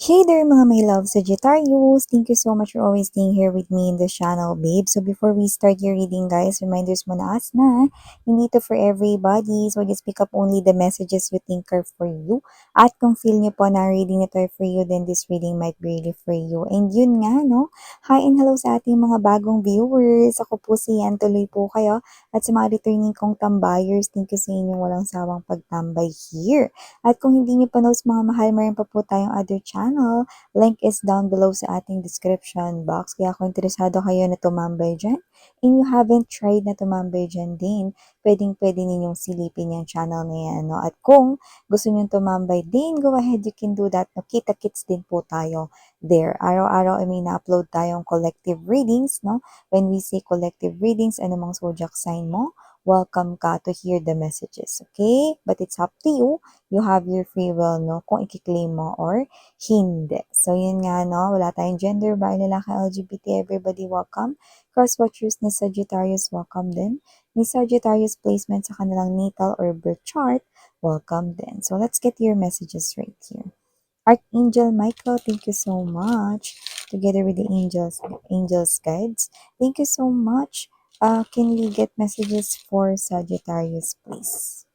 Hey there mga my love Sagittarius! Thank you so much for always staying here with me in the channel, babe. So before we start your reading, guys, reminders muna us na hindi to for everybody. So just pick up only the messages you think are for you. At kung feel nyo po na reading ito ay for you, then this reading might be really for you. And yun nga, no? Hi and hello sa ating mga bagong viewers. Ako po si Yan, tuloy po kayo. At sa mga returning kong tambayers, thank you sa inyong walang sawang pagtambay here. At kung hindi niyo pa knows mga mahal, mayroon pa po tayong other channel. Link is down below sa ating description box. Kaya kung interesado kayo na tumambay dyan, and you haven't tried na tumambay dyan din, pwedeng-pwede ninyong silipin yung channel na yan. No? At kung gusto niyo tumambay din, go ahead, you can do that. No? Kita-kits din po tayo there. Araw-araw ay may na-upload tayong collective readings. No? When we say collective readings, ano mang zodiac sign mo, welcome ka to hear the messages. Okay? But it's up to you. You have your free will, no? Kung i-claim mo or hindi. So, yun nga, no? Wala tayong gender, by lalaki, LGBT, everybody welcome. Cross-watchers ni Sagittarius, welcome din. Ni Sagittarius placement sa kanilang natal or birth chart, welcome din. So, let's get your messages right here. Archangel Michael, thank you so much. Together with the angels guides, thank you so much. Can we get messages for Sagittarius, please?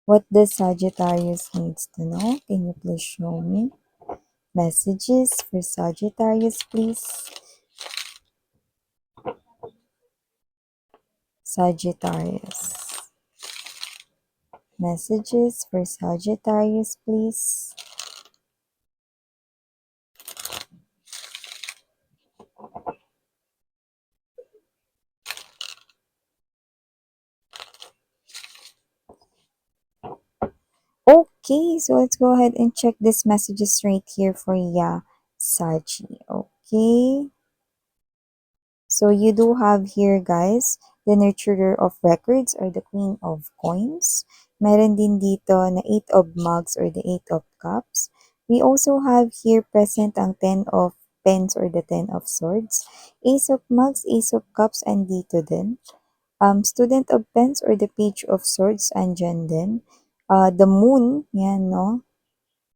What does Sagittarius needs to know? Can you please show me? Messages for Sagittarius, please. Sagittarius. Messages for Sagittarius, please. Okay, so let's go ahead and check these messages right here for ya, Saji. Okay. So you do have here, guys, the nurturer of records or the queen of coins. Meron din dito na 8 of mugs or the 8 of cups. We also have here present ang 10 of pens or the 10 of swords. Ace of mugs, ace of cups, andito din. Student of pens or the page of swords, andyan din. The moon, yan, no?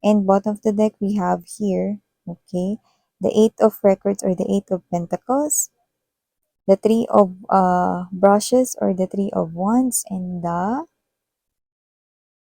And bottom of the deck, we have here, okay, the 8 of records or the 8 of pentacles, the 3 of brushes or the 3 of wands, and the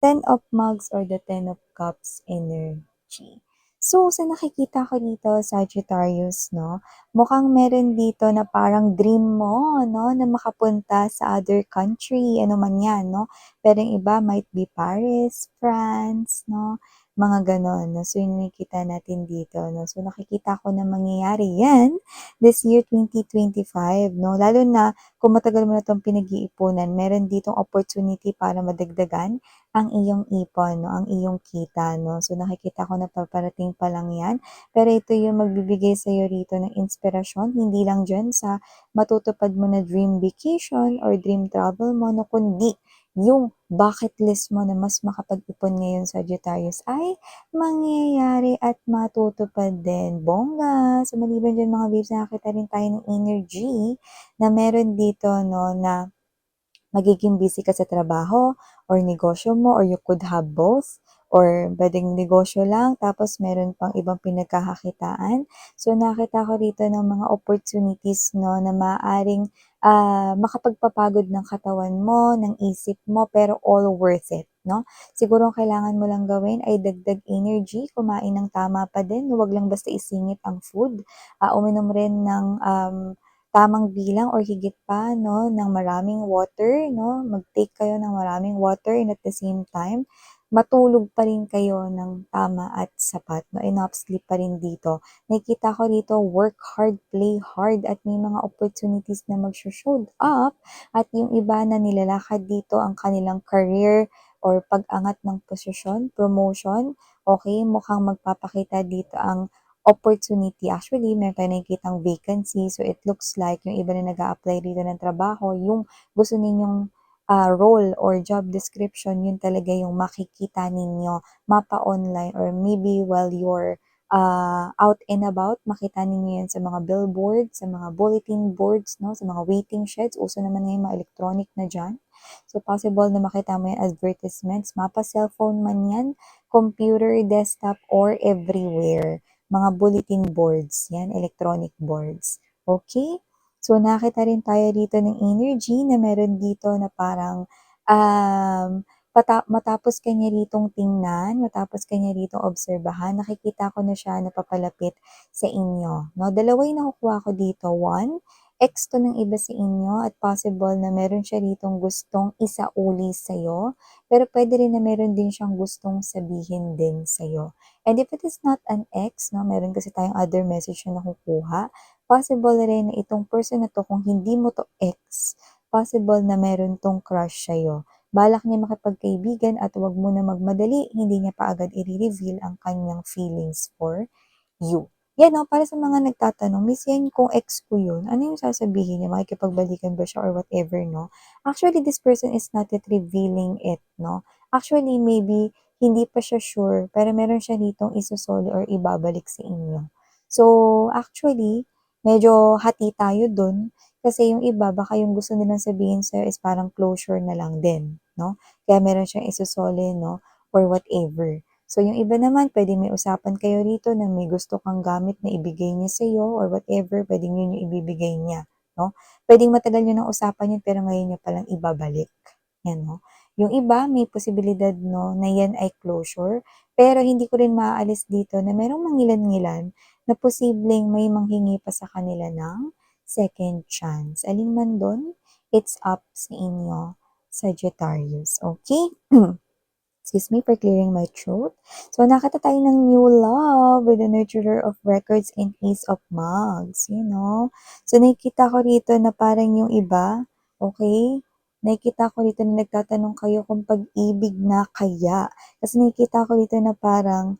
10 of mugs or the 10 of cups energy. So, sa nakikita ko dito, Sagittarius, no, mukhang meron dito na parang dream mo, no, na makapunta sa other country, ano man yan, no. Pero yung iba might be Paris, France, no, mga ganon, no. So, yung nakikita natin dito, no. So, nakikita ko na mangyayari yan this year 2025, no. Lalo na kung matagal mo na itong pinag-iipunan, meron ditong opportunity para madagdagan ang iyong ipon, no, ang iyong kita, no. So, nakikita ko na paparating pa lang yan. Pero ito yung magbibigay sa iyo rito ng inspirasyon, hindi lang dyan sa matutupad mo na dream vacation or dream travel mo, no, kundi yung bucket list mo na mas makapag-ipon ngayon, Sagittarius, ay mangyayari at matutupad din. Bongga! So, maliban dyan mga babes, nakakita rin tayo ng energy na meron dito, no, na magiging busy ka sa trabaho or negosyo mo or you could have both or pwedeng negosyo lang tapos meron pang ibang pinagkakakitaan. So nakita ko rito ng mga opportunities, no, na maaaring makapagpapagod ng katawan mo, ng isip mo, pero all worth it, no? Siguro ang kailangan mo lang gawin ay dagdag energy, kumain ng tama pa din, huwag lang basta isingit ang food. Uminom rin ng tamang bilang or higit pa, no, ng maraming water, no? Mag-take kayo ng maraming water and at the same time, matulog pa rin kayo ng tama at sapat, no? Enough sleep pa rin dito. Nakikita ko dito, work hard, play hard, at may mga opportunities na mag-show up at yung iba na nilalakad dito ang kanilang career or pag-angat ng posisyon, promotion, okay, mukhang magpapakita dito ang opportunity. Actually, meron tayo nakikitang vacancy. So, it looks like yung iba na nag-a-apply dito ng trabaho, yung gusto ninyong role or job description, yun talaga yung makikita ninyo mapa-online or maybe while you're out and about, makita ninyo yan sa mga billboards, sa mga bulletin boards, no, sa mga waiting sheds. Uso naman ngayon mga electronic na dyan. So, possible na makita mo yung advertisements, mapa cellphone man yan, computer, desktop, or everywhere. Mga bulletin boards, yan, electronic boards. Okay? So, nakita rin tayo dito ng energy na meron dito na parang matapos kanya ritong tingnan, matapos kanya ritong obserbahan, nakikita ko na siya na papalapit sa inyo. No? Dalawa yung nakukuha ko dito. One, ex to ng iba sa inyo at possible na meron siya ritong gustong isauli sa'yo, pero pwede rin na meron din siyang gustong sabihin din sa'yo. And if it is not an ex, no, meron kasi tayong other message na nakukuha, possible rin na itong person na to, kung hindi mo to ex, possible na meron tong crush sa'yo. Balak niya makipagkaibigan at huwag mo na magmadali, hindi niya pa agad i-reveal ang kanyang feelings for you. Yan no, para sa mga nagtatanong, Miss yan kung ex ko yun, ano yung sasabihin niya? Makikipagbalikan ba siya or whatever, no? Actually, this person is not yet revealing it, no? Actually, maybe hindi pa siya sure, pero meron siya ditong isusoli or ibabalik sa inyo. So, actually, medyo hati tayo dun kasi yung iba, baka yung gusto nilang sabihin sa'yo is parang closure na lang din, no? Kaya meron siyang isusoli, no? Or whatever. So, yung iba naman, pwede may usapan kayo rito na may gusto kang gamit na ibigay niya sa iyo or whatever, pwedeng yun yung ibibigay niya, no? Pwedeng matagal yun ang usapan yun, pero ngayon niya palang ibabalik. Yan, no? Yung iba, may posibilidad, no, na yan ay closure, pero hindi ko rin maaalis dito na merong mangilan-ngilan na posibleng may manghingi pa sa kanila ng second chance. Alin man doon, it's up sa inyo, Sagittarius. Okay? Excuse me for clearing my throat. So, nakita tayo ng new love with the nurturer of records and ace of mugs, you know. So, nakikita ko rito na parang yung iba, okay? Nakikita ko rito na nagtatanong kayo kung pag-ibig na kaya. Kasi nakikita ko rito na parang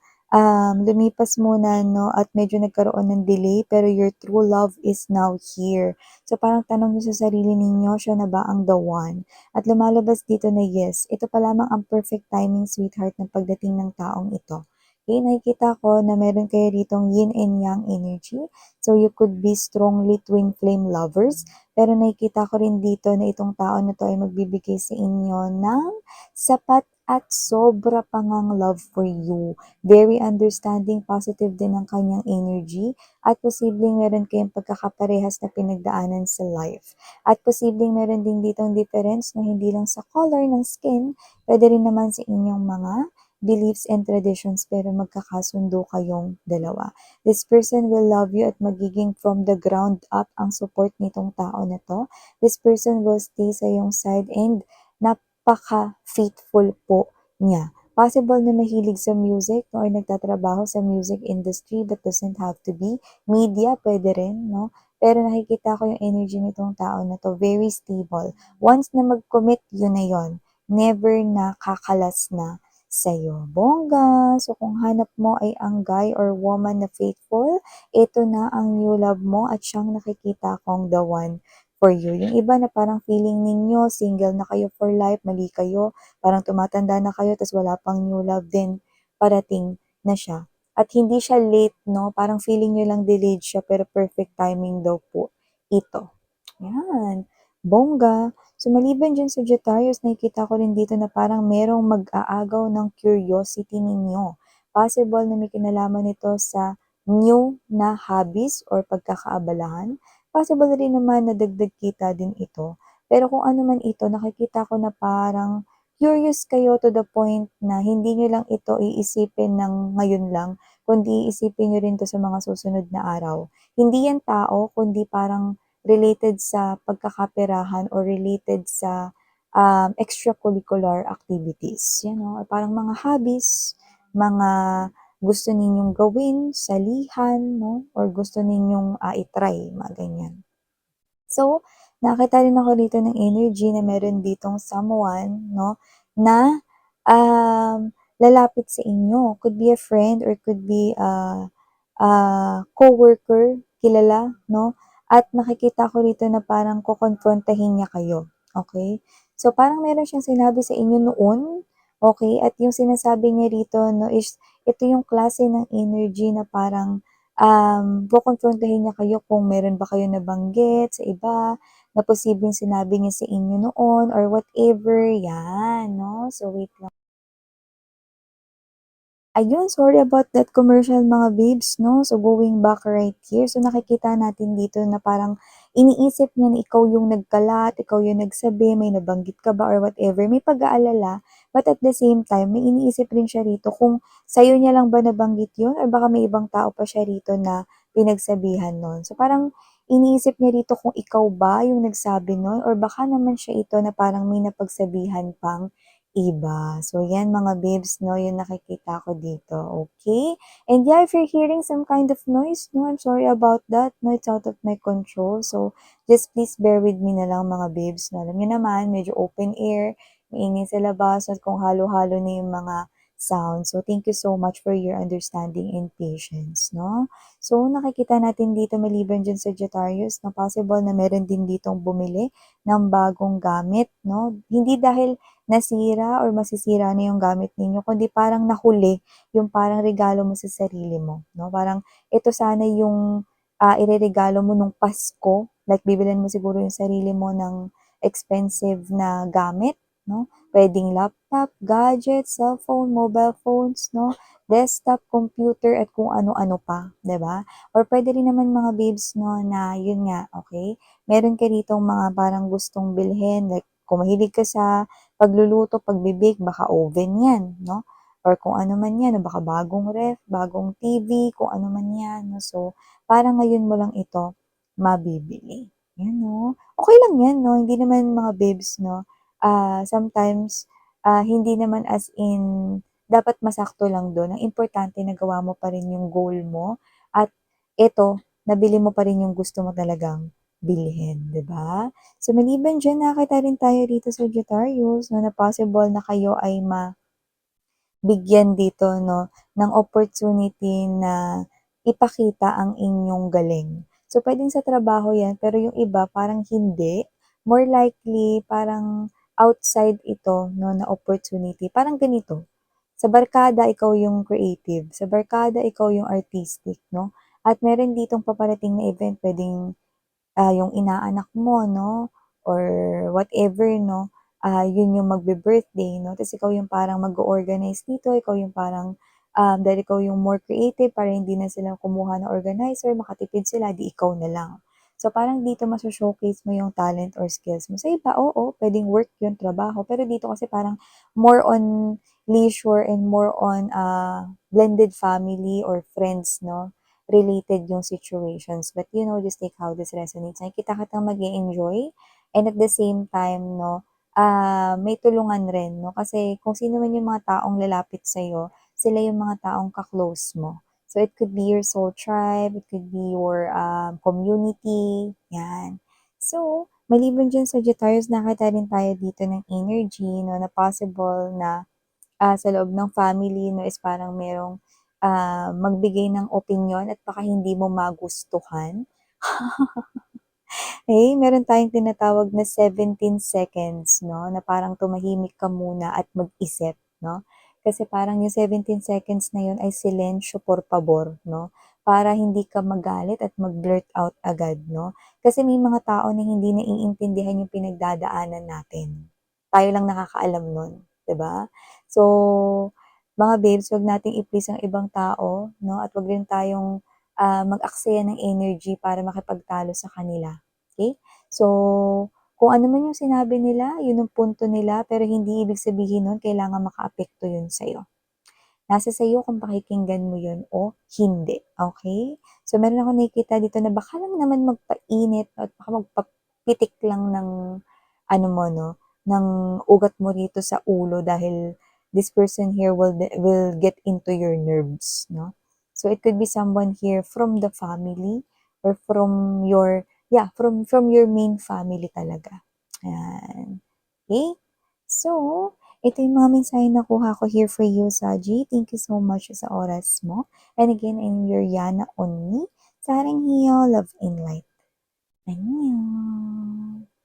lumipas muna, no, at medyo nagkaroon ng delay, pero your true love is now here. So, parang tanong nyo sa sarili ninyo, siya na ba ang the one? At lumalabas dito na yes, ito pa lamang ang perfect timing, sweetheart, ng pagdating ng taong ito. Okay, nakikita ko na meron kayo ritong yin and yang energy. So, you could be strongly twin flame lovers. Pero nakikita ko rin dito na itong tao na to ay magbibigay sa inyo ng sapat at sobra pangang love for you. Very understanding, positive din ang kanyang energy. At posibleng meron kayong pagkakaparehas na pinagdaanan sa life. At posibleng meron din ditong difference na hindi lang sa color ng skin, pwede rin naman sa inyong mga beliefs and traditions pero magkakasundo kayong dalawa. This person will love you at magiging from the ground up ang support nitong tao na to. This person will stay sa iyong side and napaka-faithful po niya. Possible na mahilig sa music no, or nagtatrabaho sa music industry but doesn't have to be. Media, pwede rin, no? Pero nakikita ko yung energy nitong tao na to, very stable. Once na mag-commit, yun na yun. Never na kakalas na sa'yo. Bongga! So kung hanap mo ay ang guy or woman na faithful, ito na ang new love mo at siyang nakikita kong the one for you. Yung iba na parang feeling ninyo, single na kayo for life, mali kayo, parang tumatanda na kayo, tas wala pang new love din, parating na siya. At hindi siya late, no? Parang feeling nyo lang delayed siya, pero perfect timing daw po ito. Yan. Bongga. So, maliban dyan sa Sagittarius, nakikita ko rin dito na parang merong mag-aagaw ng curiosity ninyo. Possible na may kinalaman ito sa new na hobbies or pagkakaabalahan. Possible rin naman na dagdag kita din ito. Pero kung ano man ito, nakikita ko na parang curious kayo to the point na hindi nyo lang ito iisipin ng ngayon lang, kundi iisipin nyo rin to sa mga susunod na araw. Hindi yan tao, kundi parang related sa pagkakaperahan or related sa extracurricular activities. You know, parang mga hobbies, mga gusto ninyong gawin, salihan, no? Or gusto ninyong itry, mga ganyan. So, nakita rin ako dito ng energy na meron ditong someone, no, na lalapit sa inyo. Could be a friend or could be co-worker, kilala, no? At nakikita ko rito na parang kukonfrontahin niya kayo. Okay? So, parang meron siyang sinabi sa inyo noon, okay? At yung sinasabi niya rito, no, is ito yung klase ng energy na parang kukonfrontahin niya kayo kung meron ba kayo nabanggit sa iba, na posibleng sinabi niya sa inyo noon or whatever, yan, 'no? So, wait lang. Ayun, sorry about that commercial mga babes, 'no? So, going back right here, so nakikita natin dito na parang iniisip niya na ikaw yung nagkalat, ikaw yung nagsabi, may nabanggit ka ba or whatever, may pag-aalala, but at the same time, may iniisip rin siya rito kung sa'yo niya lang ba nabanggit yun or baka may ibang tao pa siya rito na pinagsabihan nun. So, parang iniisip niya rito kung ikaw ba yung nagsabi nun or baka naman siya ito na parang may napagsabihan pang iba. So, yan mga babes, no, yung nakikita ko dito, okay? And yeah, if you're hearing some kind of noise, no, I'm sorry about that, no, it's out of my control. So, just please bear with me na lang mga babes, no. Alam niyo naman, medyo open air, maingay sa labas, at kung halo-halo na yung mga sound. So, thank you so much for your understanding and patience, no? So, nakikita natin dito maliban dyan sa Sagittarius, na possible na meron din ditong bumili ng bagong gamit, no? Hindi dahil nasira or masisira na yung gamit ninyo, kundi parang nahuli yung parang regalo mo sa sarili mo, 'no? Parang ito sana yung, ireregalo mo nung Pasko, like bibilhan mo siguro yung sarili mo ng expensive na gamit, 'no? Puwedeng laptop, gadgets, cellphone, mobile phones, 'no? Desktop, computer, at kung ano-ano pa, 'di ba? Or puwede rin naman mga babes 'no, na yun nga, okey, meron ka ditong mga parang gustong bilhin, like kung mahilig ka sa pagluluto, pagbe-bake, baka oven 'yan, 'no? Or kung ano man 'yan, o baka bagong ref, bagong TV, kung ano man 'yan, 'no? So, parang ngayon mo lang ito mabibili, 'yan, 'no? Okey lang 'yan, 'no? Hindi naman mga babes, 'no, sometimes, hindi naman as in dapat masakto lang do'n. Ang importante nagawa mo pa rin yung goal mo at eto, nabili mo pa rin yung gusto mo talagang bilhin, 'di ba? So, maliban diyan nakita rin tayo dito sa Sagittarius 'no, na possible na kayo ay bigyan dito 'no, ng opportunity na ipakita ang inyong galing. So, puwedeng sa trabaho 'yan, pero yung iba parang hindi. More likely parang outside ito 'no, na opportunity. Parang ganito, sa barkada ikaw yung creative, sa barkada ikaw yung artistic 'no, at meron ditong paparating na event, puwedeng yung inaanak mo 'no, or whatever 'no, yun yung magbe-birthday 'no, ta's ikaw yung parang mag-o-organize dito, ikaw yung parang, dahil ikaw yung more creative para hindi na sila kumuha ng organizer, makatipid sila, 'di ikaw na lang. So, parang dito maso-showcase mo yung talent or skills mo. Sa iba, oo, puwedeng work yun, trabaho, pero dito kasi parang more on leisure and more on, blended family or friends 'no, related yung situations. But, you know, just take how this resonates. Nakikita kitang mag-e-enjoy and at the same time 'no, may tulungan rin 'no, kasi kung sino man yung mga taong lalapit sa'yo, sila yung mga taong ka-close mo. So, it could be your soul tribe, it could be your, community, 'yan. So, maliban diyan sa Sagittarius, nakita rin tayo dito ng energy 'no, na possible na sa loob ng family 'no, is parang merong, magbigay ng opinyon at baka hindi mo magustuhan. Eh, meron tayong tinatawag na 17 seconds 'no, na parang tumahimik ka muna at mag-isip 'no. Kasi parang yung 17 seconds na yun ay silensyo por pabor 'no, para hindi ka magalit at mag-blurt out agad 'no. Kasi may mga tao na hindi naiintindihan yung pinagdadaanan natin. Tayo lang nakakaalam nun, 'di ba? So, mga babes, 'wag nating i-please ang ibang tao 'no, at 'wag rin tayong, mag-aksaya ng energy para makipagtalo sa kanila. Okay. So, kung ano man yung sinabi nila, yun ang punto nila, pero hindi ibig sabihin nun kailangan makaapekto yun sa'yo. Nasa sa'yo kung pakikinggan mo yun o hindi, okay? So, meron akong nakikita dito na baka lang naman magpainit at baka magpapitik lang ng ano mo 'no, ng ugat mo rito sa ulo dahil this person here will get into your nerves 'no. So, it could be someone here from the family or from your yeah, from your main family talaga, ayan. Okay. So, ito yung mga mensaheng nakuha ko here for you, Saji. Thank you so much sa oras mo. And again, I'm your Yana Onni. Saring hiyo, love and light. Annyeong!